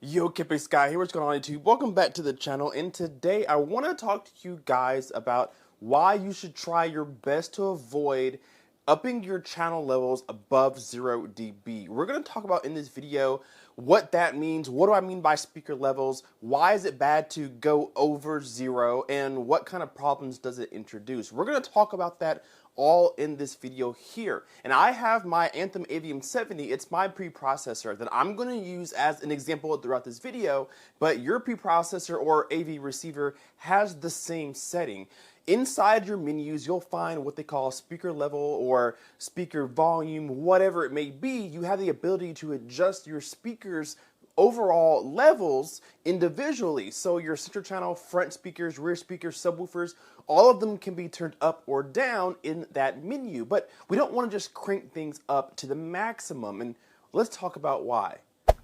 Yo, Kippy Sky here. What's going on, YouTube? Welcome back to the channel. And today I want to talk to you guys about why you should try your best to avoid upping your channel levels above 0 dB. We're going to talk about in this video what that means. What do I mean by speaker levels? Why is it bad to go over 0? And what kind of problems does it introduce? We're going to talk about that all in this video here. And I have my Anthem Avium 70. It's my preprocessor that I'm going to use as an example throughout this video, but your preprocessor or AV receiver has the same setting. Inside your menus, you'll find what they call speaker level or speaker volume, whatever it may be. You have the ability to adjust your speakers overall levels individually. So your center channel, front speakers, rear speakers, subwoofers, all of them can be turned up or down in that menu. But we don't want to just crank things up to the maximum. And let's talk about why.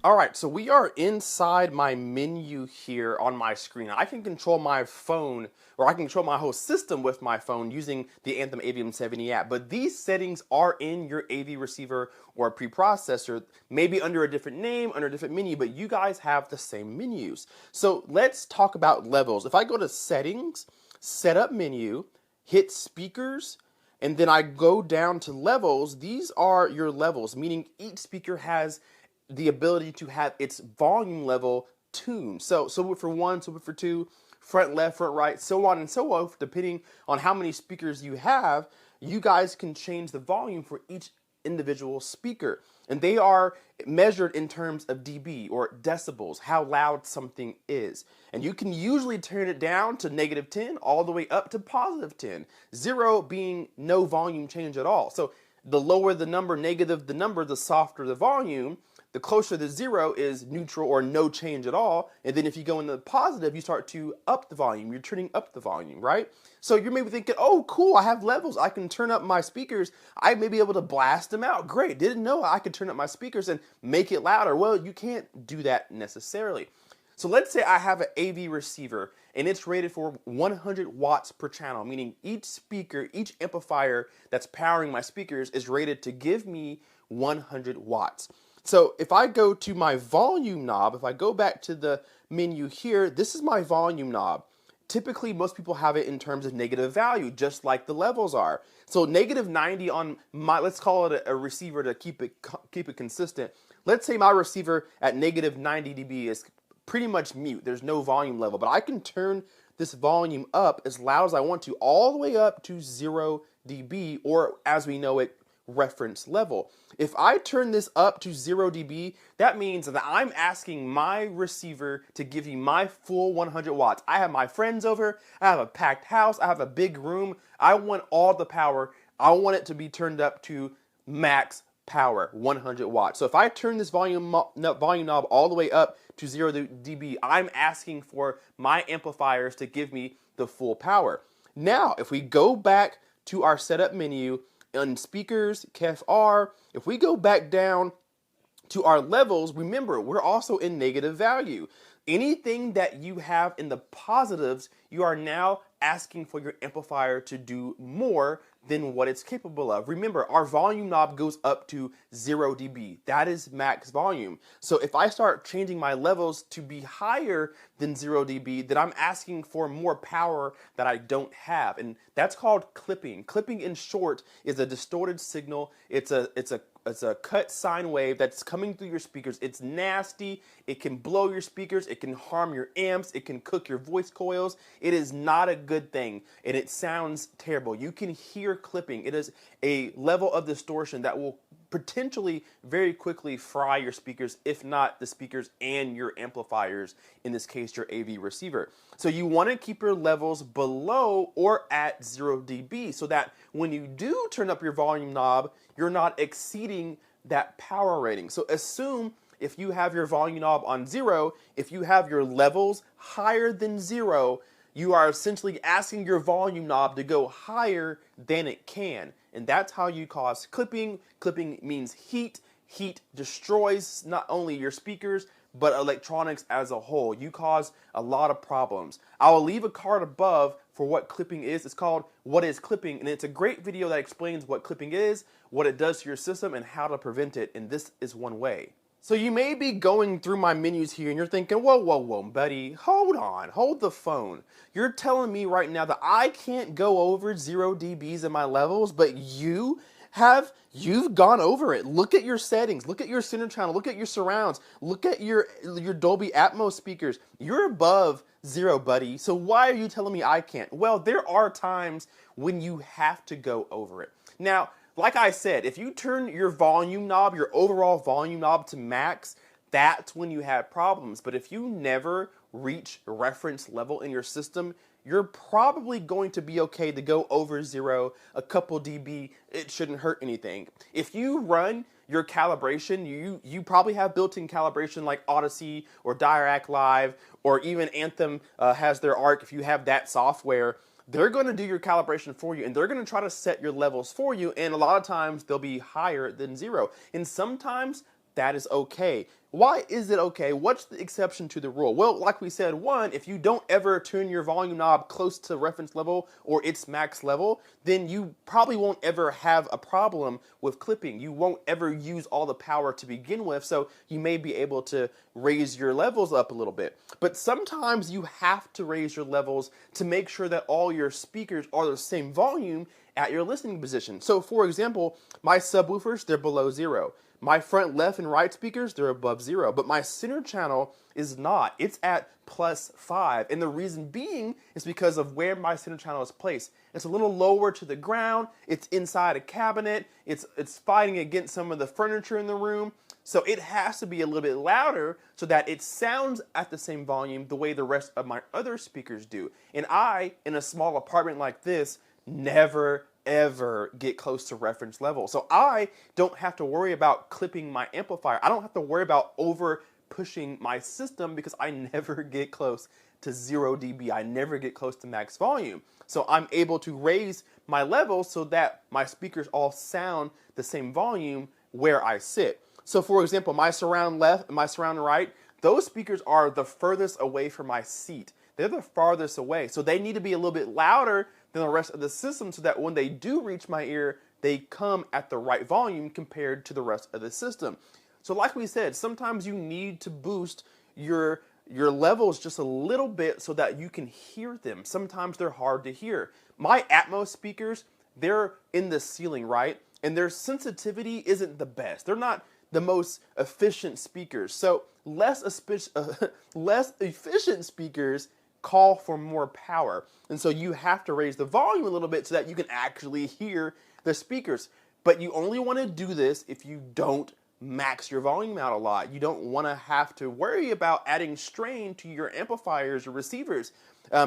Alright, so we are inside my menu here on my screen. I can control my phone, or I can control my whole system with my phone using the Anthem Avium 70 app. But these settings are in your AV receiver or preprocessor, maybe under a different name, under a different menu, but you guys have the same menus. So let's talk about levels. If I go to Settings, Setup Menu, hit Speakers, and then I go down to Levels, these are your levels, meaning each speaker has the ability to have its volume level tuned. So for 1, for 2, front left, front right, so on and so forth, depending on how many speakers you have, you guys can change the volume for each individual speaker. And they are measured in terms of dB or decibels, how loud something is. And you can usually turn it down to -10 all the way up to +10. 0 being no volume change at all. So the lower the number, negative the number, the softer the volume. The closer to 0 is neutral or no change at all. And then if you go into the positive, you start to up the volume. You're turning up the volume, right? So you're maybe thinking, oh, cool, I have levels. I can turn up my speakers. I may be able to blast them out. Great. Didn't know I could turn up my speakers and make it louder. Well, you can't do that necessarily. So let's say I have an AV receiver and it's rated for 100 watts per channel, meaning each speaker, each amplifier that's powering my speakers is rated to give me 100 watts. So if I go to my volume knob, if I go back to the menu here, this is my volume knob. Typically, most people have it in terms of negative value, just like the levels are. So -90 on my, let's call it a receiver to keep it consistent. Let's say my receiver at -90 dB is pretty much mute. There's no volume level, but I can turn this volume up as loud as I want to, all the way up to 0 dB, or as we know it, reference level. If I turn this up to 0 dB, that means that I'm asking my receiver to give you my full 100 watts. I have my friends over, I have a packed house, I have a big room, I want all the power, I want it to be turned up to max power, 100 watts. So if I turn this volume knob all the way up to 0 dB, I'm asking for my amplifiers to give me the full power. Now, if we go back to our setup menu, on speakers, KEF-R, if we go back down to our levels, remember, we're also in negative value. Anything that you have in the positives, you are now asking for your amplifier to do more than what it's capable of. Remember, our volume knob goes up to 0 dB. That is max volume. So if I start changing my levels to be higher than 0 dB, then I'm asking for more power that I don't have. And that's called clipping. Clipping, in short, is a distorted signal. It's a cut sine wave that's coming through your speakers. It's nasty. It can blow your speakers. It can harm your amps. It can cook your voice coils. It is not a good thing, and it sounds terrible. You can hear clipping. It is a level of distortion that will potentially very quickly fry your speakers, if not the speakers and your amplifiers, in this case your AV receiver. So you want to keep your levels below or at 0 dB so that when you do turn up your volume knob, you're not exceeding that power rating. So assume if you have your volume knob on 0, if you have your levels higher than 0, you are essentially asking your volume knob to go higher than it can. And that's how you cause clipping. Clipping means heat. Heat destroys not only your speakers, but electronics as a whole. You cause a lot of problems. I will leave a card above for what clipping is. It's called What is Clipping? And it's a great video that explains what clipping is, what it does to your system, and how to prevent it. And this is one way. So you may be going through my menus here and you're thinking, whoa, whoa, whoa, buddy, hold on, hold the phone. You're telling me right now that I can't go over 0 dBs in my levels, but you've gone over it. Look at your settings, look at your center channel, look at your surrounds, look at your Dolby Atmos speakers. You're above 0, buddy. So why are you telling me I can't? Well, there are times when you have to go over it. Now, like I said, if you turn your volume knob, your overall volume knob to max, that's when you have problems. But if you never reach reference level in your system, you're probably going to be okay to go over 0, a couple dB, it shouldn't hurt anything. If you run your calibration, you probably have built-in calibration like Odyssey or Dirac Live, or even Anthem has their ARC. If you have that software, they're going to do your calibration for you, and they're going to try to set your levels for you, and a lot of times they'll be higher than 0, and sometimes that is okay. Why is it okay? What's the exception to the rule? Well, like we said, one, if you don't ever turn your volume knob close to reference level or its max level, then you probably won't ever have a problem with clipping. You won't ever use all the power to begin with, so you may be able to raise your levels up a little bit. But sometimes you have to raise your levels to make sure that all your speakers are the same volume at your listening position. So for example, my subwoofers, they're below 0. My front left and right speakers, they're above 0, but my center channel is not. It's at +5, and the reason being is because of where my center channel is placed. It's a little lower to the ground, it's inside a cabinet, it's fighting against some of the furniture in the room, so it has to be a little bit louder so that it sounds at the same volume the way the rest of my other speakers do. And I, in a small apartment like this, never ever get close to reference level. So I don't have to worry about clipping my amplifier. I don't have to worry about over pushing my system because I never get close to 0 dB. I never get close to max volume. So I'm able to raise my levels so that my speakers all sound the same volume where I sit. So for example, my surround left and my surround right, those speakers are the furthest away from my seat. They're the farthest away. So they need to be a little bit louder than the rest of the system so that when they do reach my ear, they come at the right volume compared to the rest of the system. So like we said, sometimes you need to boost your levels just a little bit so that you can hear them. Sometimes they're hard to hear. My Atmos speakers, they're in the ceiling, right? And their sensitivity isn't the best. They're not the most efficient speakers. So less efficient speakers call for more power. And so you have to raise the volume a little bit so that you can actually hear the speakers. But you only want to do this if you don't max your volume out a lot. You don't want to have to worry about adding strain to your amplifiers or receivers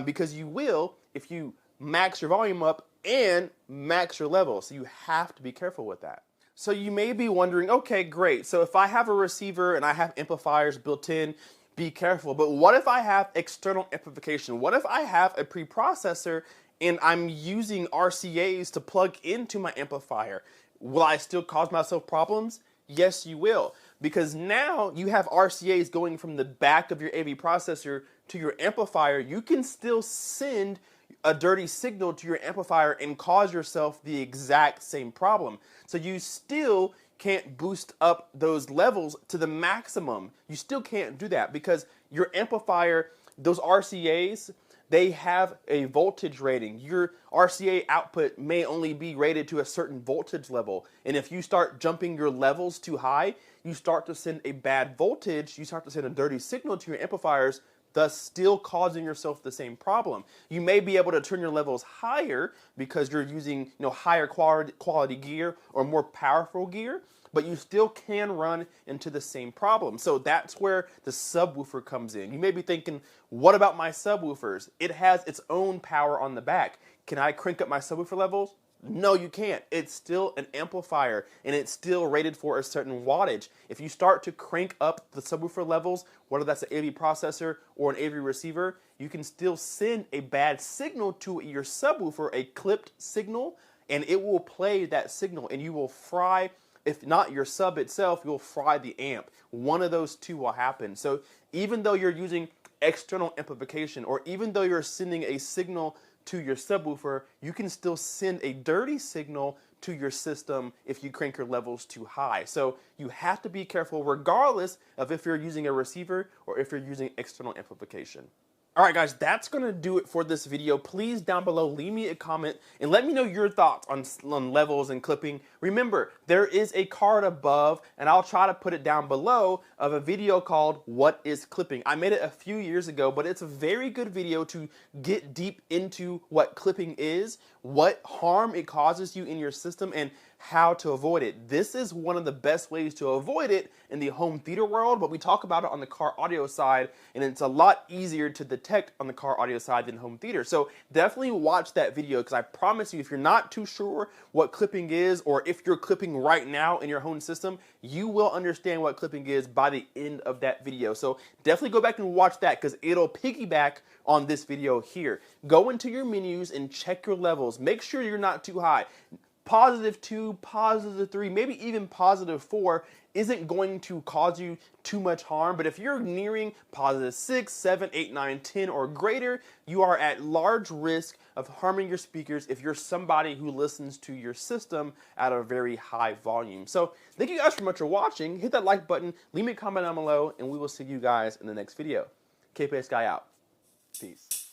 because you will if you max your volume up and max your level. So you have to be careful with that. So you may be wondering, okay, great. So if I have a receiver and I have amplifiers built in, be careful. But what if I have external amplification? What if I have a preprocessor and I'm using RCAs to plug into my amplifier? Will I still cause myself problems? Yes, you will. Because now you have RCAs going from the back of your AV processor to your amplifier. You can still send a dirty signal to your amplifier and cause yourself the exact same problem. So you still can't boost up those levels to the maximum. You still can't do that because your amplifier, those RCAs, they have a voltage rating. Your RCA output may only be rated to a certain voltage level. And if you start jumping your levels too high, you start to send a bad voltage, you start to send a dirty signal to your amplifiers, thus still causing yourself the same problem. You may be able to turn your levels higher because you're using higher quality gear or more powerful gear, but you still can run into the same problem. So that's where the subwoofer comes in. You may be thinking, what about my subwoofers? It has its own power on the back. Can I crank up my subwoofer levels? No, you can't. It's still an amplifier and it's still rated for a certain wattage. If you start to crank up the subwoofer levels, whether that's an AV processor or an AV receiver, you can still send a bad signal to your subwoofer, a clipped signal, and it will play that signal and you will fry, if not your sub itself, you'll fry the amp. One of those two will happen. So even though you're using external amplification or even though you're sending a signal to your subwoofer, you can still send a dirty signal to your system if you crank your levels too high. So you have to be careful regardless of if you're using a receiver or if you're using external amplification. All right, guys, that's going to do it for this video. Please, down below, leave me a comment and let me know your thoughts on levels and clipping. Remember, there is a card above, and I'll try to put it down below, of a video called What is Clipping? I made it a few years ago, but it's a very good video to get deep into what clipping is, what harm it causes you in your system, and how to avoid it. This is one of the best ways to avoid it in the home theater world, but we talk about it on the car audio side, and it's a lot easier to detect on the car audio side than home theater. So definitely watch that video, because I promise you, if you're not too sure what clipping is, or if you're clipping right now in your home system, you will understand what clipping is by the end of that video. So definitely go back and watch that, because it'll piggyback on this video here. Go into your menus and check your levels. Make sure you're not too high. +2, +3, maybe even +4 isn't going to cause you too much harm, but if you're nearing +6, 7, 8, 9, 10 or greater, you are at large risk of harming your speakers if you're somebody who listens to your system at a very high volume. So thank you guys so much for watching. Hit that like button, leave me a comment down below, and we will see you guys in the next video. KPS Guy out. Peace.